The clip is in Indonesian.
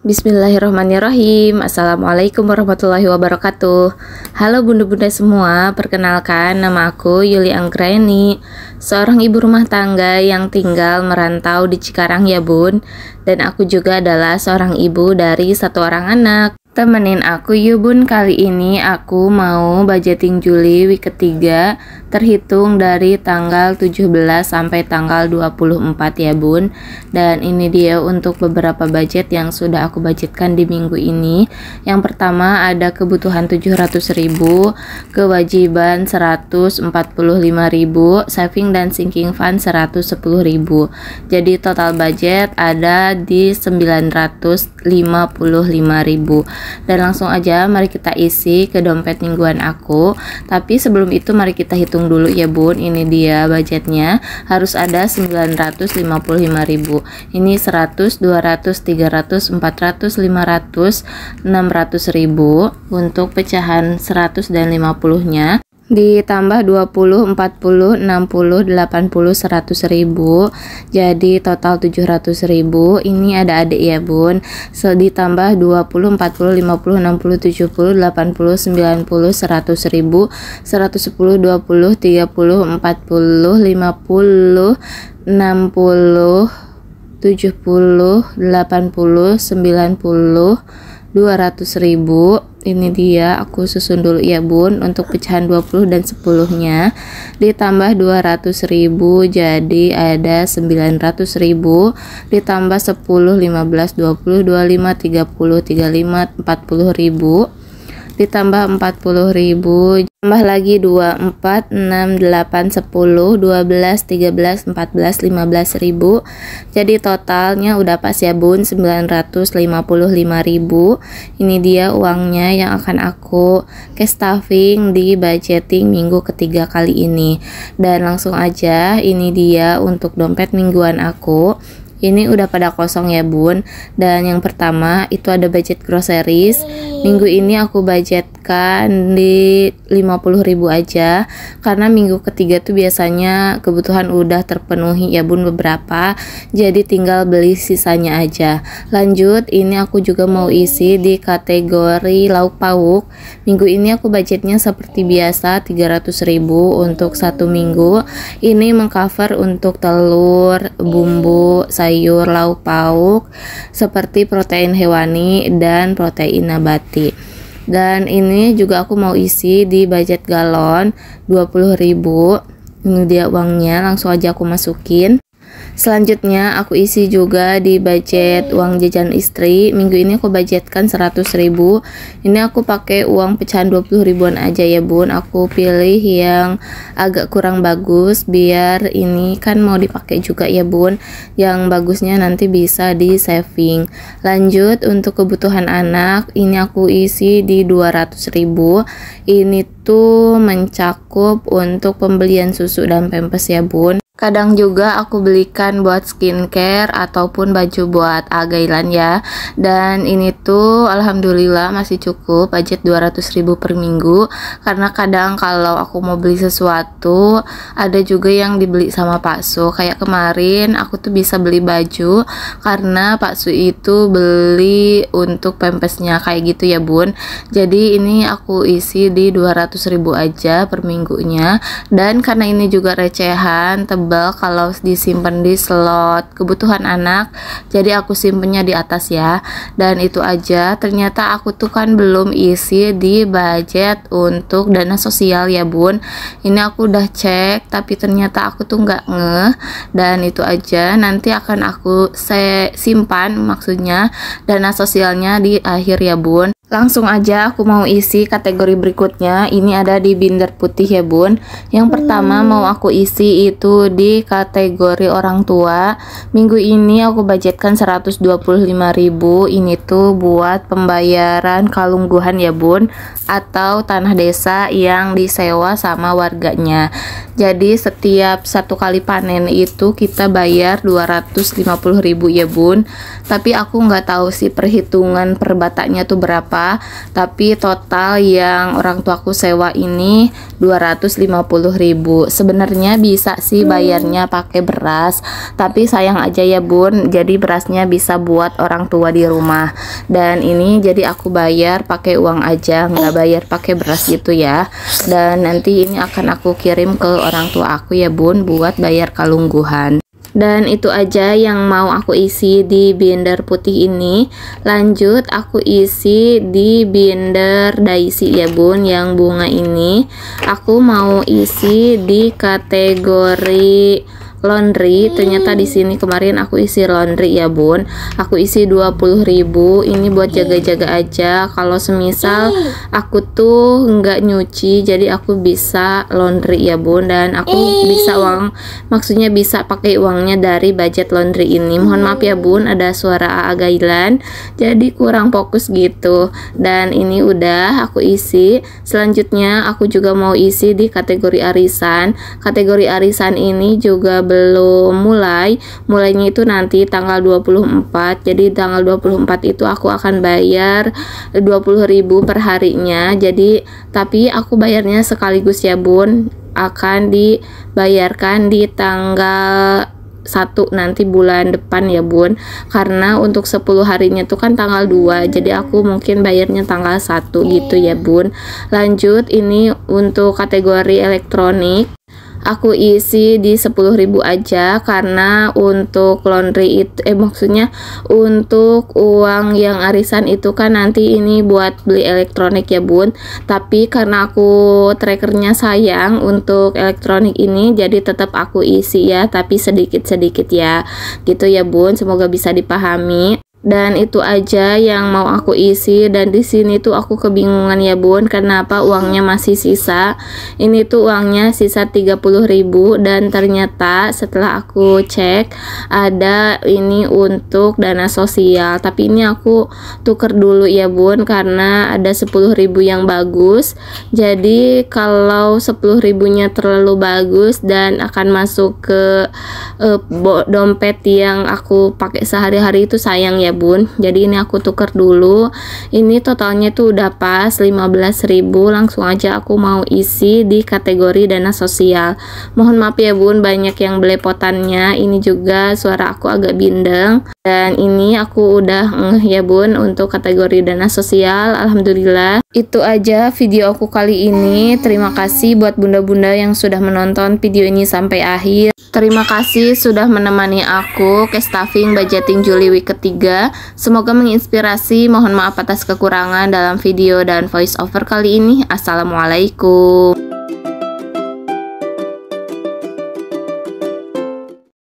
Bismillahirrahmanirrahim. Assalamualaikum warahmatullahi wabarakatuh. Halo bunda-bunda semua, perkenalkan nama aku Yuli Anggraeni, seorang ibu rumah tangga yang tinggal merantau di Cikarang ya bun. Dan aku juga adalah seorang ibu dari satu orang anak. Temenin aku yuk bun, kali ini aku mau budgeting Juli week ketiga terhitung dari tanggal 17 sampai tanggal 24 ya bun. Dan ini dia untuk beberapa budget yang sudah aku budgetkan di minggu ini. Yang pertama ada kebutuhan 700.000, kewajiban 145.000, saving dan sinking fund 110.000. Jadi total budget ada di 955.000. Dan langsung aja mari kita isi ke dompet mingguan aku. Tapi sebelum itu mari kita hitung dulu ya bun. Ini dia budgetnya, harus ada 955.000. Ini 100, 200, 300, 400, 500, 600.000 untuk pecahan 100 dan 50-nya. Ditambah 20, 40, 60, 80, 100.000, jadi total 700.000. Ini ada adik ya bun. Ditambah 20, 40, 50, 60, 70, 80, 90, 100.000, 110, 20, 30, 40, 50, 60, 70, 80, 90, 200.000. Ini dia, aku susun dulu ya bun untuk pecahan 20 dan 10-nya. Ditambah 200.000, jadi ada 900.000. Ditambah 10, 15, 20, 25, 30, 35, 40.000. Ditambah 40.000, tambah lagi 2, 4, 6, 8, 10, 12, 13, 14, 15.000. Jadi totalnya udah pas ya bun, 955.000. Ini dia uangnya yang akan aku cash stuffing di budgeting minggu ketiga kali ini. Dan langsung aja, ini dia untuk dompet mingguan aku. Ini udah pada kosong ya bun. Dan yang pertama itu ada budget groceries. Minggu ini aku budgetkan di 50.000 aja, karena minggu ketiga tuh biasanya kebutuhan udah terpenuhi ya bun beberapa, jadi tinggal beli sisanya aja. Lanjut, ini aku juga mau isi di kategori lauk pauk. Minggu ini aku budgetnya seperti biasa 300.000 untuk satu minggu. Ini mengcover untuk telur, bumbu, sayur, lauk pauk seperti protein hewani dan protein nabati. Dan ini juga aku mau isi di budget galon 20.000. Ini dia uangnya, langsung aja aku masukin. Selanjutnya aku isi juga di budget uang jajan istri. Minggu ini aku budgetkan 100.000. Ini aku pakai uang pecahan 20.000-an aja ya bun. Aku pilih yang agak kurang bagus, biar ini kan mau dipakai juga ya bun. Yang bagusnya nanti bisa di saving. Lanjut, untuk kebutuhan anak, ini aku isi di 200.000. Ini tuh mencakup untuk pembelian susu dan pampers ya bun. Kadang juga aku belikan buat skincare ataupun baju buat Agailan ya. Dan ini tuh alhamdulillah masih cukup budget 200.000 per minggu. Karena kadang kalau aku mau beli sesuatu, ada juga yang dibeli sama Pak Su. Kayak kemarin aku tuh bisa beli baju karena Pak Su itu beli untuk pampasnya kayak gitu ya bun. Jadi ini aku isi di 200.000 aja per minggunya. Dan karena ini juga recehan, kalau disimpan di slot kebutuhan anak, jadi aku simpennya di atas ya. Dan itu aja, ternyata aku tuh kan belum isi di budget untuk dana sosial ya bun. Ini aku udah cek, tapi ternyata aku tuh nggak ngeh. Dan itu aja, nanti akan aku simpan, maksudnya dana sosialnya di akhir ya bun. Langsung aja aku mau isi kategori berikutnya. Ini ada di binder putih ya bun. Yang pertama mau aku isi itu di kategori orang tua. Minggu ini aku budgetkan 125.000. Ini tuh buat pembayaran kalungguhan ya bun, atau tanah desa yang disewa sama warganya. Jadi setiap satu kali panen itu kita bayar 250.000 ya bun. Tapi aku nggak tahu sih perhitungan per batanya tuh berapa. berapa, tapi total yang orang tuaku sewa ini 250.000. Sebenarnya bisa sih bayarnya pakai beras, tapi sayang aja ya bun, jadi berasnya bisa buat orang tua di rumah. Dan ini jadi aku bayar pakai uang aja, nggak bayar pakai beras gitu ya. Dan nanti ini akan aku kirim ke orang tua aku ya bun, buat bayar kalungguhan. Dan itu aja yang mau aku isi di binder putih ini. Lanjut aku isi di binder daisy ya bun, yang bunga ini aku mau isi di kategori laundry. Ternyata di sini kemarin aku isi laundry ya bun, aku isi 20.000. ini buat jaga-jaga aja kalau semisal aku tuh nggak nyuci, jadi aku bisa laundry ya bun, dan aku bisa maksudnya bisa pakai uangnya dari budget laundry ini. Mohon maaf ya bun, ada suara AA gailan jadi kurang fokus gitu. Dan ini udah aku isi. Selanjutnya aku juga mau isi di kategori arisan. Kategori arisan ini juga belum mulainya itu nanti tanggal 24. Jadi tanggal 24 itu aku akan bayar 20.000 per harinya. Jadi tapi aku bayarnya sekaligus ya bun, akan dibayarkan di tanggal 1 nanti bulan depan ya bun, karena untuk 10 harinya tuh kan tanggal 2, jadi aku mungkin bayarnya tanggal 1 gitu ya bun. Lanjut, ini untuk kategori elektronik aku isi di 10.000 aja, karena untuk laundry itu maksudnya untuk uang yang arisan itu kan nanti ini buat beli elektronik ya bun. Tapi karena aku trackernya sayang untuk elektronik ini, jadi tetap aku isi ya, tapi sedikit-sedikit ya gitu ya bun, semoga bisa dipahami. Dan itu aja yang mau aku isi. Dan di sini tuh aku kebingungan ya bun, kenapa uangnya masih sisa. Ini tuh uangnya sisa 30.000, dan ternyata setelah aku cek ada ini untuk dana sosial, tapi ini aku tuker dulu ya bun, karena ada 10.000 yang bagus. Jadi kalau 10.000 nya terlalu bagus dan akan masuk ke dompet yang aku pakai sehari-hari, itu sayang ya bun. Jadi ini aku tuker dulu. Ini totalnya tuh udah pas 15.000. Langsung aja aku mau isi di kategori dana sosial. Mohon maaf ya bun, banyak yang belepotannya. Ini juga suara aku agak bindeng. Dan ini aku udah ya bun untuk kategori dana sosial. Alhamdulillah. Itu aja video aku kali ini. Terima kasih buat bunda-bunda yang sudah menonton video ini sampai akhir. Terima kasih sudah menemani aku ke staffing budgeting Juli week ketiga. Semoga menginspirasi. Mohon maaf atas kekurangan dalam video dan voice over kali ini. Assalamualaikum.